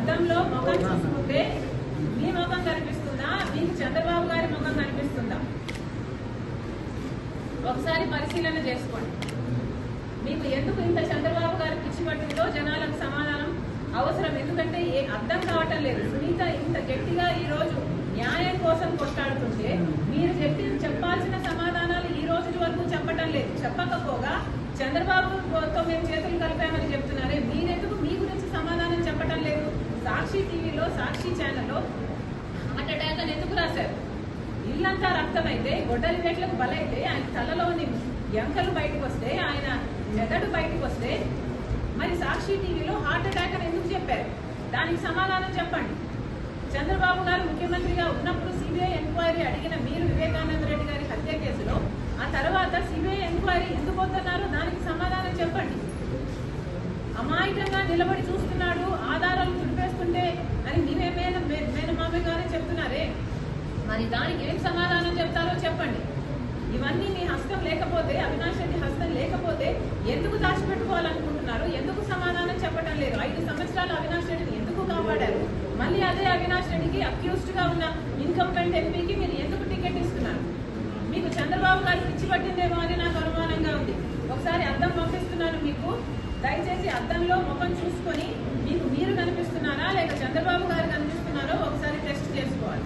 అద్దంలో ముఖం చూసుకుంటే మీ ముఖం కనిపిస్తుందా, మీకు చంద్రబాబు గారి ముఖం కనిపిస్తుందా? ఒకసారి పరిశీలన చేసుకోండి. మీకు ఎందుకు ఇంత చంద్రబాబు గారి పిచ్చి పట్టిందో జనాలకు సమాధానం అవసరం. ఎందుకంటే అర్థం కావటం లేదు. సునీత ఇంత గట్టిగా ఈ రోజు న్యాయం కోసం కొట్లాడుతుంటే మీరు చెప్పాల్సిన సమాధానాలు ఈ రోజు వరకు చెప్పటం లేదు. చెప్పకపోగా చంద్రబాబుతో మేము చేతులు కలిపామని చెప్తున్నారే, మీరెందుకు మీ గురించి సమాధానం చెప్పటం లేదు? సాక్షి టీవీలో, సాక్షి ఛానల్లో హార్ట్ అటాక్ అని ఎందుకు రాశారు? ఇల్లంతా రక్తమైతే, గొడ్డలి వేట్లకు బలైతే, ఆయన తలలోని ఎంకలు బయటకు వస్తే, ఆయన మెదడు బయటకు వస్తే, మరి సాక్షి టీవీలో హార్ట్ అటాక్ అని ఎందుకు చెప్పారు? దానికి సమాధానం చెప్పండి. చంద్రబాబు గారు ముఖ్యమంత్రిగా ఉన్నప్పుడు సిబిఐ ఎంక్వైరీ అడిగిన మీరు వివేకానంద రెడ్డి గారి హత్య కేసులో ఆ తర్వాత సిబిఐ ఎంక్వైరీ ఎందుకు వద్దన్నారో దానికి సమాధానం చెప్పండి. అమాయకంగా నిలబడి చూస్తున్నాడు, ఆధారాలు తుడిపేస్తుంటే అని మీరే మేనమామయ్య గారే చెప్తున్నారే, మరి దానికి ఏం సమాధానం చెప్తారో చెప్పండి. ఇవన్నీ మీ హస్తం లేకపోతే, అవినాష్ రెడ్డి హస్తం లేకపోతే ఎందుకు దాచిపెట్టుకోవాలనుకుంటున్నారు? ఎందుకు సమాధానం చెప్పడం లేదు? 5 సంవత్సరాలు అవినాష్ రెడ్డిని ఎందుకు కాపాడారు? మళ్ళీ అదే అవినాష్ రెడ్డికి అక్యూజ్డ్ గా ఉన్న ఇన్కంపెంట్ ఎంపీకి మీరు ఎందుకు టికెట్ ఇస్తున్నారు? మీకు చంద్రబాబు గారు పిచ్చి పట్టిందేమో అని నాకు అనుమానంగా ఉంది. ఒకసారి అద్దం పంపిస్తున్నాను మీకు, దయచేసి అద్దంలో ముఖం చూసుకొని మీకు మీరు కనిపిస్తున్నారా లేక చంద్రబాబు గారు కనిపిస్తున్నారో ఒకసారి టెస్ట్ చేసుకోవాలి.